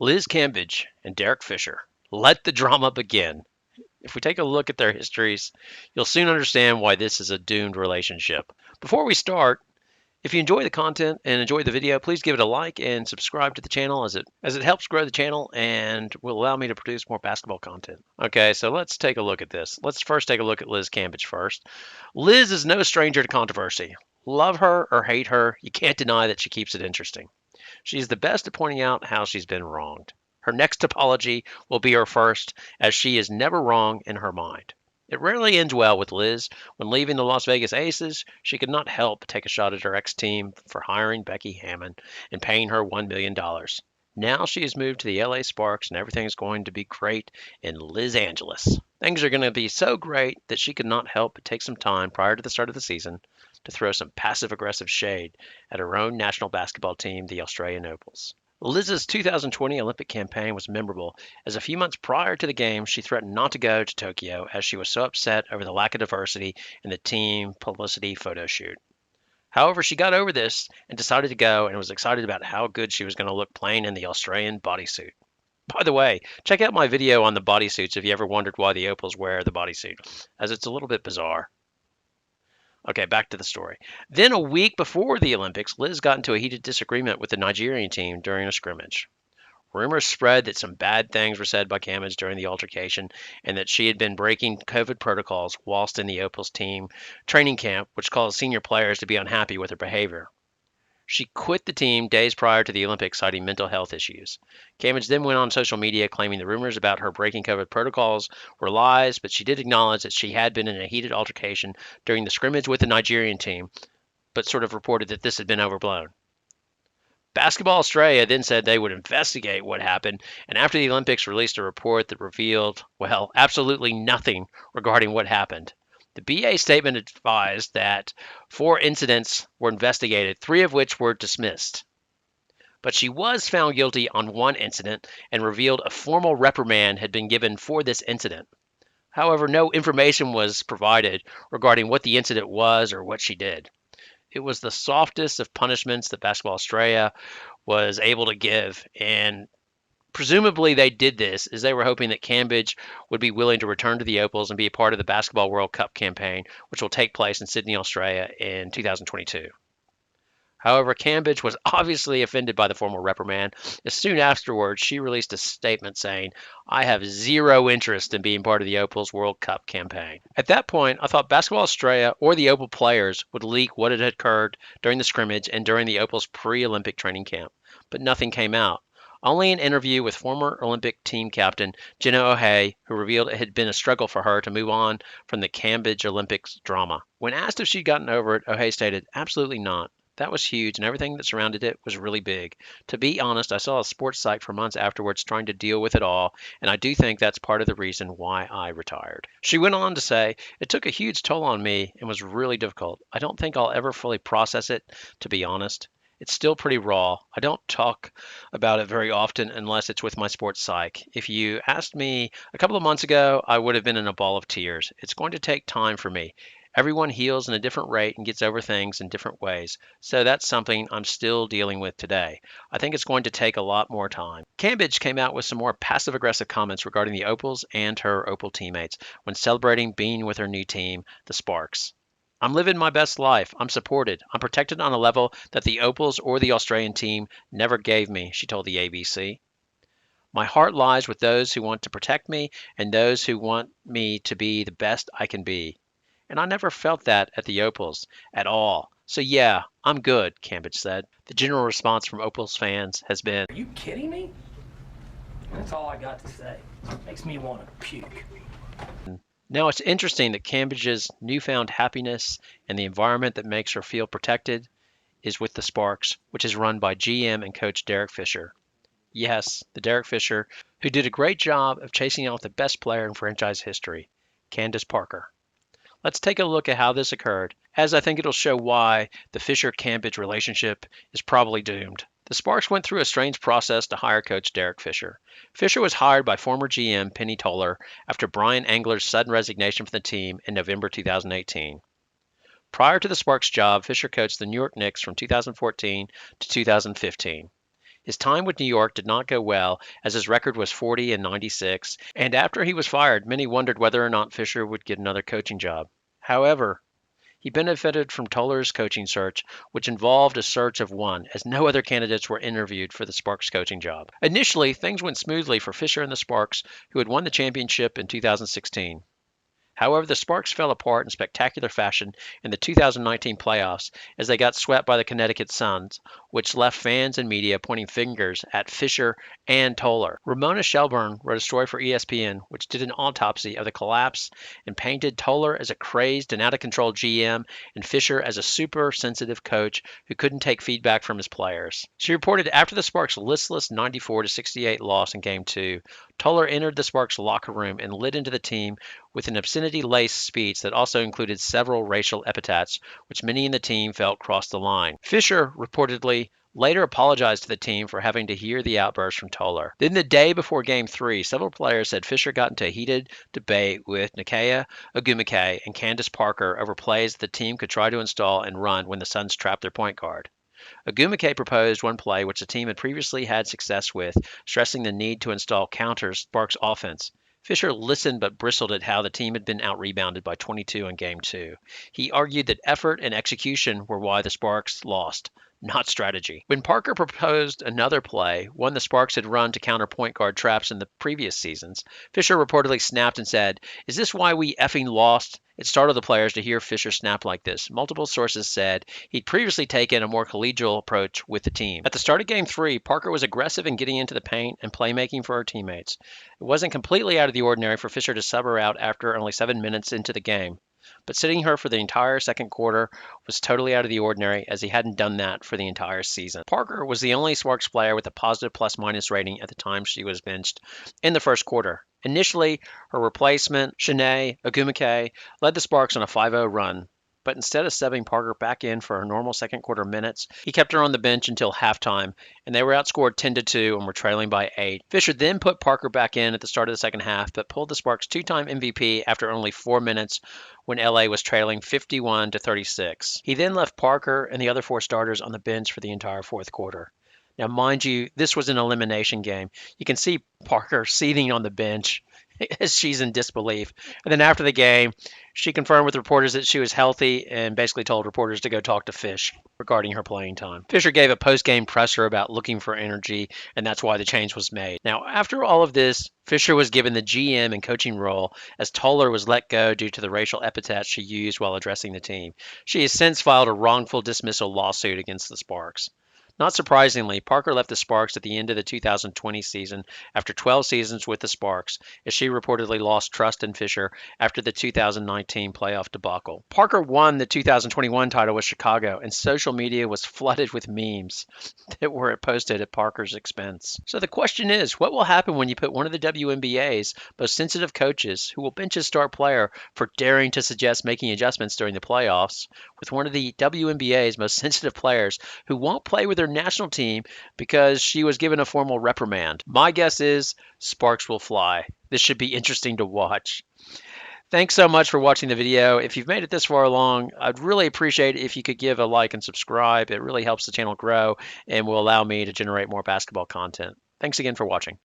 Liz Cambage and Derek Fisher. Let the drama begin. If we take a look at their histories, you'll soon understand why this is a doomed relationship. Before we start, if you enjoy the content and enjoy the video, please give it a like and subscribe to the channel as it helps grow the channel and will allow me to produce more basketball content. Okay, so let's take a look at this. Let's first take a look at Liz Cambage first. Liz is no stranger to controversy. Love her or hate her, you can't deny that she keeps it interesting. She's the best at pointing out how she's been wronged. Her next apology will be her first, as she is never wrong in her mind. It rarely ends well with Liz. When leaving the Las Vegas Aces, she could not help but take a shot at her ex-team for hiring Becky Hammon and paying her $1 million. Now she has moved to the LA Sparks and everything's going to be great in Los Angeles. Things are going to be so great that she could not help but take some time prior to the start of the season to throw some passive-aggressive shade at her own national basketball team, the Australian Opals. Liz's 2020 Olympic campaign was memorable, as a few months prior to the Games, she threatened not to go to Tokyo as she was so upset over the lack of diversity in the team publicity photo shoot. However, she got over this and decided to go and was excited about how good she was going to look playing in the Australian bodysuit. By the way, check out my video on the bodysuits if you ever wondered why the Opals wear the bodysuit, as it's a little bit bizarre. Okay, back to the story. Then a week before the Olympics, Liz got into a heated disagreement with the Nigerian team during a scrimmage. Rumors spread that some bad things were said by Cambage during the altercation and that she had been breaking COVID protocols whilst in the Opals team training camp, which caused senior players to be unhappy with her behavior. She quit the team days prior to the Olympics, citing mental health issues. Cambage then went on social media claiming the rumors about her breaking COVID protocols were lies, but she did acknowledge that she had been in a heated altercation during the scrimmage with the Nigerian team, but sort of reported that this had been overblown. Basketball Australia then said they would investigate what happened, and after the Olympics released a report that revealed, well, absolutely nothing regarding what happened. The BA statement advised that 4 incidents were investigated, 3 of which were dismissed. But she was found guilty on 1 incident and revealed a formal reprimand had been given for this incident. However, no information was provided regarding what the incident was or what she did. It was the softest of punishments that Basketball Australia was able to give, and presumably they did this as they were hoping that Cambage would be willing to return to the Opals and be a part of the Basketball World Cup campaign, which will take place in Sydney, Australia in 2022. However, Cambage was obviously offended by the formal reprimand, as soon afterwards she released a statement saying, "I have zero interest in being part of the Opals World Cup campaign." At that point, I thought Basketball Australia or the Opal players would leak what had occurred during the scrimmage and during the Opals pre-Olympic training camp, but nothing came out. Only an interview with former Olympic team captain Jenna O'Hay, who revealed it had been a struggle for her to move on from the Cambage Olympics drama. When asked if she'd gotten over it, O'Hay stated, "Absolutely not. That was huge, and everything that surrounded it was really big. To be honest, I saw a sports psych for months afterwards trying to deal with it all, and I do think that's part of the reason why I retired." She went on to say, "It took a huge toll on me and was really difficult. I don't think I'll ever fully process it, to be honest. It's still pretty raw. I don't talk about it very often unless it's with my sports psych. If you asked me a couple of months ago, I would have been in a ball of tears. It's going to take time for me. Everyone heals in a different rate and gets over things in different ways, so that's something I'm still dealing with today. I think it's going to take a lot more time." Cambage came out with some more passive-aggressive comments regarding the Opals and her Opal teammates when celebrating being with her new team, the Sparks. "I'm living my best life. I'm supported. I'm protected on a level that the Opals or the Australian team never gave me," she told the ABC. "My heart lies with those who want to protect me and those who want me to be the best I can be. And I never felt that at the Opals at all. So yeah, I'm good," Cambage said. The general response from Opals fans has been, "Are you kidding me?" That's all I got to say. Makes me want to puke. Now it's interesting that Cambage's newfound happiness and the environment that makes her feel protected is with the Sparks, which is run by GM and coach Derek Fisher. Yes, the Derek Fisher who did a great job of chasing out the best player in franchise history, Candace Parker. Let's take a look at how this occurred, as I think it'll show why the Fisher-Cambage relationship is probably doomed. The Sparks went through a strange process to hire coach Derek Fisher. Fisher was hired by former GM Penny Toller after Brian Angler's sudden resignation from the team in November 2018. Prior to the Sparks job, Fisher coached the New York Knicks from 2014 to 2015. His time with New York did not go well, as his record was 40-96, and after he was fired, many wondered whether or not Fisher would get another coaching job. However, he benefited from Toller's coaching search, which involved a search of one, as no other candidates were interviewed for the Sparks coaching job. Initially, things went smoothly for Fisher and the Sparks, who had won the championship in 2016. However, the Sparks fell apart in spectacular fashion in the 2019 playoffs as they got swept by the Connecticut Suns, which left fans and media pointing fingers at Fisher and Toller. Ramona Shelburne wrote a story for ESPN which did an autopsy of the collapse and painted Toller as a crazed and out-of-control GM and Fisher as a super sensitive coach who couldn't take feedback from his players. She reported after the Sparks' listless 94-68 loss in Game 2, Toller entered the Sparks locker room and lit into the team with an obscenity-laced speech that also included several racial epithets, which many in the team felt crossed the line. Fisher reportedly later apologized to the team for having to hear the outburst from Toller. Then the day before Game 3, several players said Fisher got into a heated debate with Nikaya Ogumike and Candace Parker over plays that the team could try to install and run when the Suns trapped their point guard. Ogumike proposed one play which the team had previously had success with, stressing the need to install counters Sparks' offense. Fisher listened but bristled at how the team had been out-rebounded by 22 in Game 2. He argued that effort and execution were why the Sparks lost, not strategy. When Parker proposed another play, one the Sparks had run to counter point guard traps in the previous seasons, Fisher reportedly snapped and said, "Is this why we effing lost?" It startled the players to hear Fisher snap like this. Multiple sources said he'd previously taken a more collegial approach with the team. At the start of Game 3, Parker was aggressive in getting into the paint and playmaking for her teammates. It wasn't completely out of the ordinary for Fisher to sub her out after only 7 minutes into the game, but sitting her for the entire second quarter was totally out of the ordinary, as he hadn't done that for the entire season. Parker was the only Sparks player with a positive plus-minus rating at the time she was benched in the first quarter. Initially, her replacement, Shanae Ogumike, led the Sparks on a 5-0 run, but instead of subbing Parker back in for her normal second quarter minutes, he kept her on the bench until halftime, and they were outscored 10-2 and were trailing by 8. Fisher then put Parker back in at the start of the second half, but pulled the Sparks' two-time MVP after only 4 minutes when LA was trailing 51-36. He then left Parker and the other 4 starters on the bench for the entire fourth quarter. Now, mind you, this was an elimination game. You can see Parker seething on the bench as she's in disbelief. And then after the game, she confirmed with reporters that she was healthy and basically told reporters to go talk to Fish regarding her playing time. Fisher gave a post-game presser about looking for energy, and that's why the change was made. Now, after all of this, Fisher was given the GM and coaching role as Toller was let go due to the racial epithets she used while addressing the team. She has since filed a wrongful dismissal lawsuit against the Sparks. Not surprisingly, Parker left the Sparks at the end of the 2020 season after 12 seasons with the Sparks, as she reportedly lost trust in Fisher after the 2019 playoff debacle. Parker won the 2021 title with Chicago, and social media was flooded with memes that were posted at Parker's expense. So the question is, what will happen when you put one of the WNBA's most sensitive coaches, who will bench his star player for daring to suggest making adjustments during the playoffs, with one of the WNBA's most sensitive players who won't play with her national team because she was given a formal reprimand? My guess is Sparks will fly. This should be interesting to watch. Thanks so much for watching the video. If you've made it this far along, I'd really appreciate it if you could give a like and subscribe. It really helps the channel grow and will allow me to generate more basketball content. Thanks again for watching.